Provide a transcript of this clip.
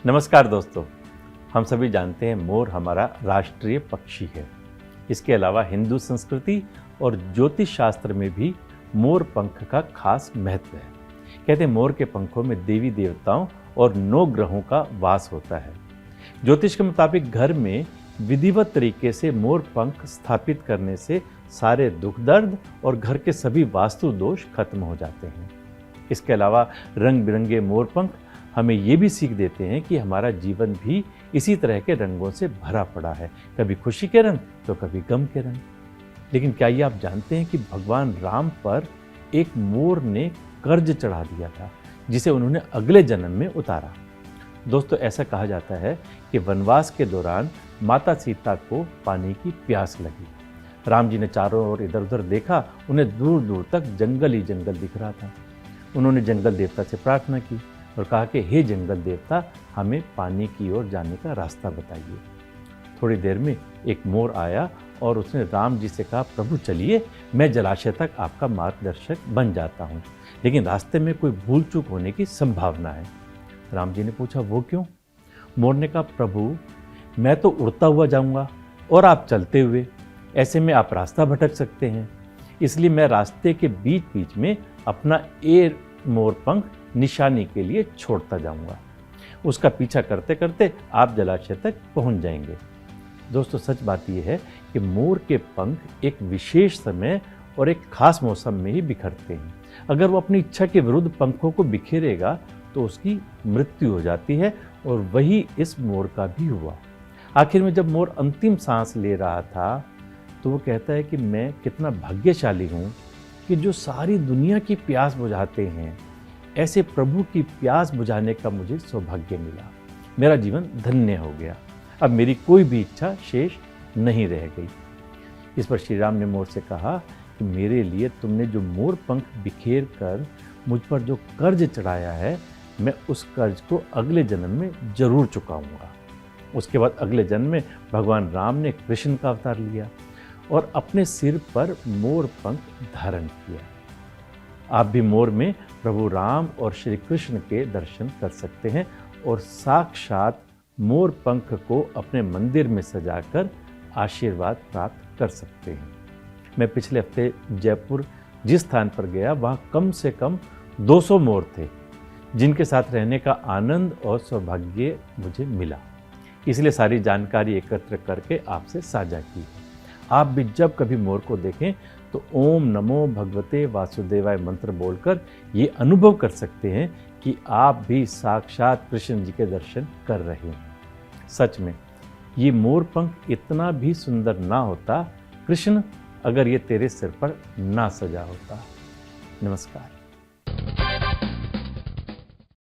नमस्कार दोस्तों, हम सभी जानते हैं मोर हमारा राष्ट्रीय पक्षी है। इसके अलावा हिंदू संस्कृति और ज्योतिष शास्त्र में भी मोर पंख का खास महत्व है। कहते हैं मोर के पंखों में देवी देवताओं और 9 ग्रहों का वास होता है। ज्योतिष के मुताबिक घर में विधिवत तरीके से मोर पंख स्थापित करने से सारे दुख दर्द और घर के सभी वास्तु दोष खत्म हो जाते हैं। इसके अलावा रंग बिरंगे मोर पंख हमें ये भी सीख देते हैं कि हमारा जीवन भी इसी तरह के रंगों से भरा पड़ा है, कभी खुशी के रंग तो कभी गम के रंग। लेकिन क्या ये आप जानते हैं कि भगवान राम पर एक मोर ने कर्ज चढ़ा दिया था, जिसे उन्होंने अगले जन्म में उतारा। दोस्तों, ऐसा कहा जाता है कि वनवास के दौरान माता सीता को पानी की प्यास लगी। राम जी ने चारों ओर इधर उधर देखा, उन्हें दूर दूर तक जंगल ही जंगल दिख रहा था। उन्होंने जंगल देवता से प्रार्थना की और कहा कि हे जंगल देवता, हमें पानी की ओर जाने का रास्ता बताइए। थोड़ी देर में एक मोर आया और उसने राम जी से कहा, प्रभु चलिए, मैं जलाशय तक आपका मार्गदर्शक बन जाता हूँ, लेकिन रास्ते में कोई भूल चूक होने की संभावना है। राम जी ने पूछा, वो क्यों? मोर ने कहा, प्रभु मैं तो उड़ता हुआ जाऊँगा और आप चलते हुए, ऐसे में आप रास्ता भटक सकते हैं, इसलिए मैं रास्ते के बीच बीच में अपना मोर पंख निशानी के लिए छोड़ता जाऊंगा। उसका पीछा करते करते आप जलाशय तक पहुंच जाएंगे। दोस्तों, सच बात यह है कि मोर के पंख एक विशेष समय और एक खास मौसम में ही बिखरते हैं। अगर वो अपनी इच्छा के विरुद्ध पंखों को बिखेरेगा तो उसकी मृत्यु हो जाती है, और वही इस मोर का भी हुआ। आखिर में जब मोर अंतिम सांस ले रहा था तो वो कहता है कि मैं कितना भाग्यशाली हूँ कि जो सारी दुनिया की प्यास बुझाते हैं, ऐसे प्रभु की प्यास बुझाने का मुझे सौभाग्य मिला। मेरा जीवन धन्य हो गया, अब मेरी कोई भी इच्छा शेष नहीं रह गई। इस पर श्री राम ने मोर से कहा कि मेरे लिए तुमने जो मोर पंख बिखेर कर मुझ पर जो कर्ज चढ़ाया है, मैं उस कर्ज को अगले जन्म में जरूर चुकाऊंगा। उसके बाद अगले जन्म में भगवान राम ने कृष्ण का अवतार लिया और अपने सिर पर मोर पंख धारण किया। आप भी मोर में प्रभु राम और श्री कृष्ण के दर्शन कर सकते हैं और साक्षात मोर पंख को अपने मंदिर में सजाकर आशीर्वाद प्राप्त कर सकते हैं। मैं पिछले हफ्ते जयपुर जिस स्थान पर गया, वहाँ कम से कम 200 मोर थे, जिनके साथ रहने का आनंद और सौभाग्य मुझे मिला। इसलिए सारी जानकारी एकत्र करके आपसे साझा की है। आप भी जब कभी मोर को देखें तो ओम नमो भगवते वासुदेवाय मंत्र बोलकर ये अनुभव कर सकते हैं कि आप भी साक्षात कृष्ण जी के दर्शन कर रहे हैं। सच में ये मोर पंख इतना भी सुंदर ना होता, कृष्ण, अगर ये तेरे सिर पर ना सजा होता। नमस्कार।